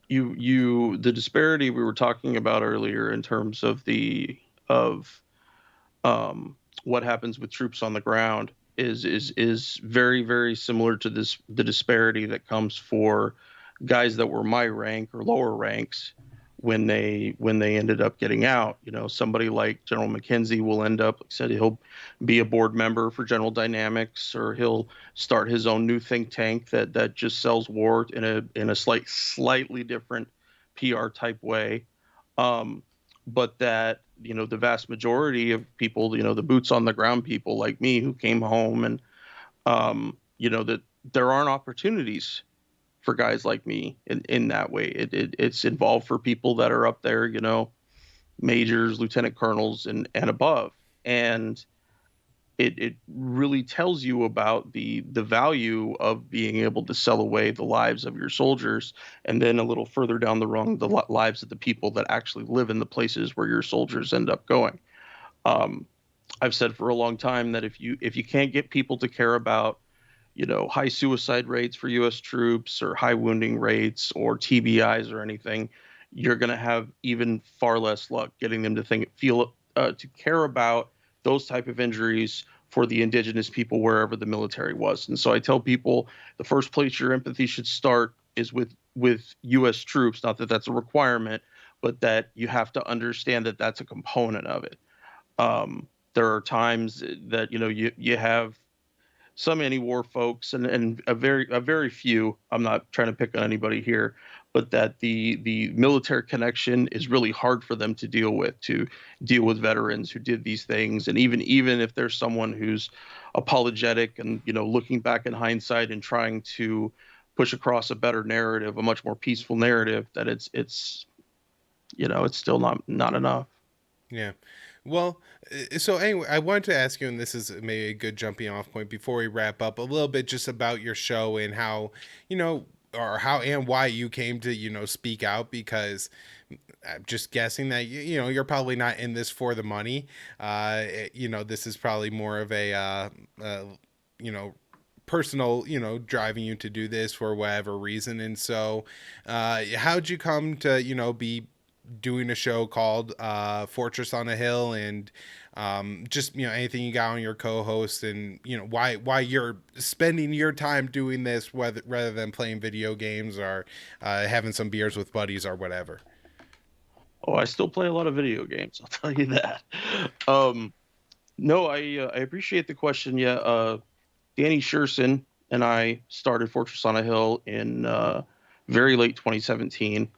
B: the disparity we were talking about earlier in terms of the of what happens with troops on the ground is very, very similar to the disparity that comes for guys that were my rank or lower ranks when they ended up getting out. Somebody like General McKenzie will end up, like I said, he'll be a board member for General Dynamics, or he'll start his own new think tank that just sells war in a slightly different PR type way. But that, the vast majority of people, the boots on the ground people like me who came home, and that there aren't opportunities for guys like me in that way. It's involved for people that are up there, majors, lieutenant colonels, and above. And it really tells you about the value of being able to sell away the lives of your soldiers, and then a little further down the rung, the lives of the people that actually live in the places where your soldiers end up going. Um, I've said for a long time that if you can't get people to care about, high suicide rates for U.S. troops, or high wounding rates, or TBIs, or anything, you're going to have even far less luck getting them to to care about those type of injuries for the indigenous people wherever the military was. And so I tell people the first place your empathy should start is with U.S. troops. Not that that's a requirement, but that you have to understand that that's a component of it. There are times that you have some anti-war folks, and a very few. I'm not trying to pick on anybody here, but that the military connection is really hard for them to deal with veterans who did these things. And even if there's someone who's apologetic and looking back in hindsight and trying to push across a better narrative, a much more peaceful narrative, that it's still not enough.
A: Yeah. Well, so anyway, I wanted to ask you, and this is maybe a good jumping off point before we wrap up, a little bit just about your show and how, you know, or how and why you came to, speak out, because I'm just guessing that you're probably not in this for the money. This is probably more of a you know personal, driving you to do this for whatever reason. And so, how'd you come to, be doing a show called Fortress on a Hill, and just anything you got on your co-host, and why you're spending your time doing this, whether rather than playing video games or having some beers with buddies or whatever.
B: Oh, I still play a lot of video games. I'll tell you that. Um, no, I appreciate the question. Yeah, Danny Sherson and I started Fortress on a Hill in very late 2017,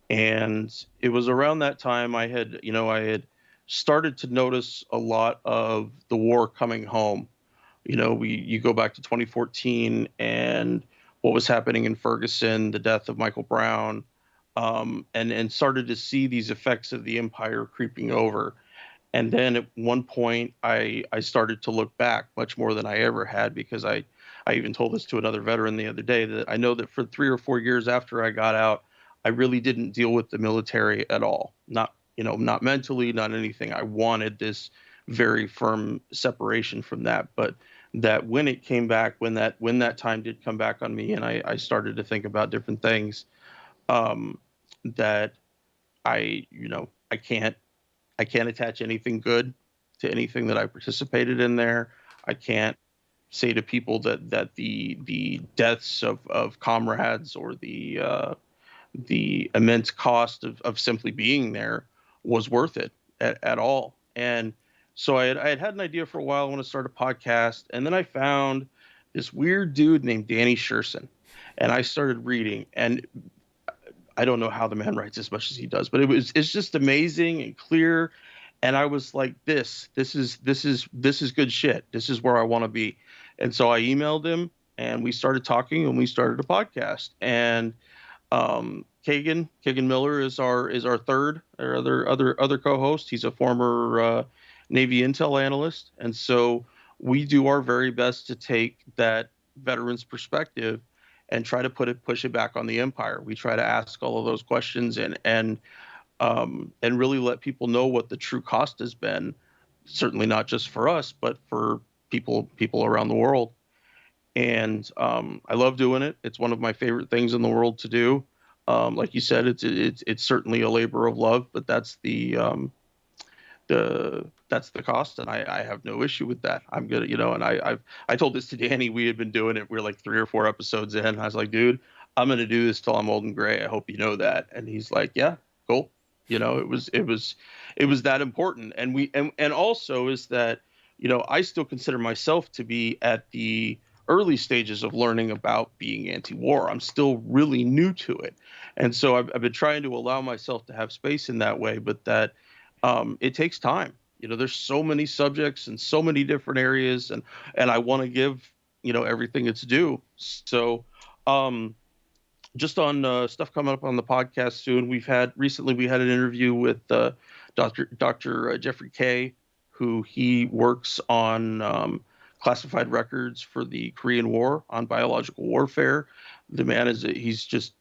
B: and it was around that time I had started to notice a lot of the war coming home. You go back to 2014 and what was happening in Ferguson, the death of Michael Brown, and started to see these effects of the empire creeping over. And then at one point, I started to look back much more than I ever had, because I even told this to another veteran the other day, that I know that for 3 or 4 years after I got out, I really didn't deal with the military at all. Not mentally, not anything. I wanted this very firm separation from that. But that when it came back, when that time did come back on me, and I started to think about different things, um, that I can't attach anything good to anything that I participated in there. I can't say to people that the deaths of comrades, or the immense cost of simply being there, was worth it at all. And so I had an idea for a while. I want to start a podcast, and then I found this weird dude named Danny Sherson, and I started reading, and I don't know how the man writes as much as he does, but it's just amazing and clear. And I was like, this is good shit. This is where I want to be. And so I emailed him, and we started talking, and we started a podcast. And Kagan Miller is our third, or other co-host. He's a former Navy intel analyst, and so we do our very best to take that veteran's perspective and try to push it back on the empire. We try to ask all of those questions, and really let people know what the true cost has been. Certainly not just for us, but for people around the world. And I love doing it. It's one of my favorite things in the world to do. Like you said, it's certainly a labor of love, but that's the cost, and I have no issue with that. I'm good, and I told this to Danny. We had been doing it. We are like 3 or 4 episodes in. I was like, dude, I'm gonna do this till I'm old and gray. I hope you know that. And he's like, yeah, cool. It was that important. And also is that, I still consider myself to be at the early stages of learning about being anti-war. I'm still really new to it, and so I've been trying to allow myself to have space in that way, but that it takes time. There's so many subjects and so many different areas, and I want to give everything its due. So, just on stuff coming up on the podcast soon. Recently we had an interview with Dr. Jeffrey Kay, who he works on classified records for the Korean War, on biological warfare. The man he's just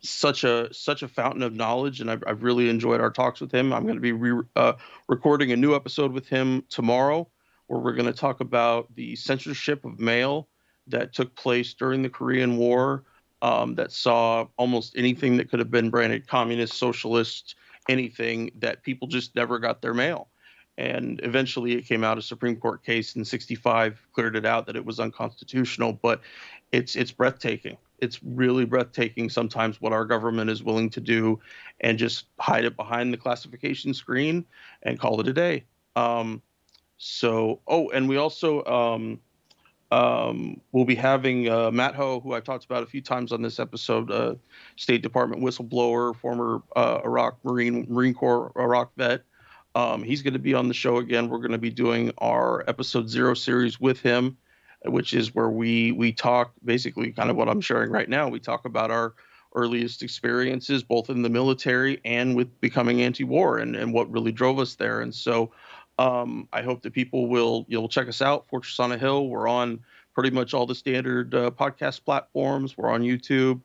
B: such a fountain of knowledge, and I've really enjoyed our talks with him. I'm going to be recording a new episode with him tomorrow, where we're going to talk about the censorship of mail that took place during the Korean War, that saw almost anything that could have been branded communist, socialist, anything, that people just never got their mail. And eventually it came out, a Supreme Court case in 65 cleared it out that it was unconstitutional, but it's breathtaking. It's really breathtaking sometimes what our government is willing to do, and just hide it behind the classification screen and call it a day. And we also we'll be having Matt Ho, who I've talked about a few times on this episode, State Department whistleblower, former Iraq Marine Corps Iraq vet. He's going to be on the show again. We're going to be doing our episode 0 series with him, which is where we talk basically kind of what I'm sharing right now. We talk about our earliest experiences, both in the military and with becoming anti-war, and what really drove us there. And so I hope that you'll check us out, Fortress on a Hill. We're on pretty much all the standard podcast platforms. We're on YouTube.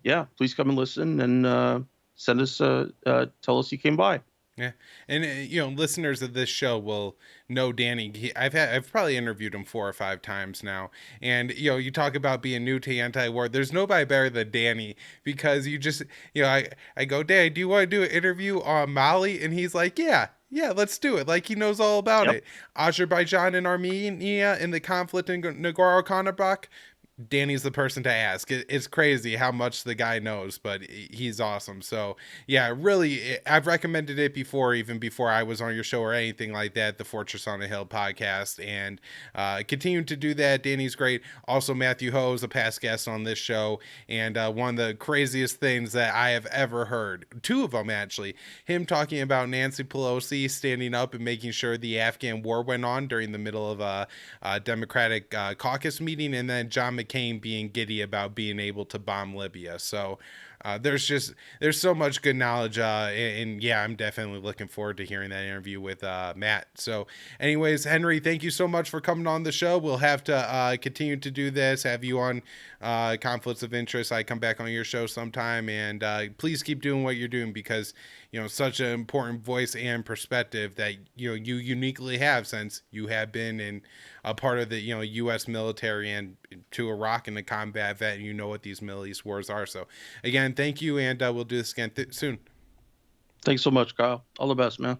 B: Yeah, please come and listen and send us tell us you came by.
A: Yeah, and listeners of this show will know Danny. I've probably interviewed him 4 or 5 times now, and you talk about being new to anti-war. There's nobody better than Danny because you just I go, Dad, do you want to do an interview on Mali? And he's like, yeah, let's do it. Like he knows all about
B: Yep.
A: it. Azerbaijan and Armenia in the conflict in Nagorno-Karabakh. Danny's the person to ask. It's crazy how much the guy knows, but he's awesome. So yeah, really, I've recommended it before, even before I was on your show or anything like that, the Fortress on a Hill podcast, and continue to do that. Danny's great. Also, Matthew Ho is a past guest on this show, and one of the craziest things that I have ever heard, two of them actually, him talking about Nancy Pelosi standing up and making sure the Afghan war went on during the middle of a Democratic caucus meeting, and then John McCain being giddy about being able to bomb Libya. So there's so much good knowledge, and yeah, I'm definitely looking forward to hearing that interview with Matt. So, anyways, Henry, thank you so much for coming on the show. We'll have to continue to do this, have you on conflicts of interest. I come back on your show sometime, and please keep doing what you're doing because such an important voice and perspective that you uniquely have, since you have been in a part of the U.S. military and to Iraq and the combat vet. And you know what these Middle East wars are. So again, thank you, and we'll do this again soon.
B: Thanks so much, Kyle. All the best, man.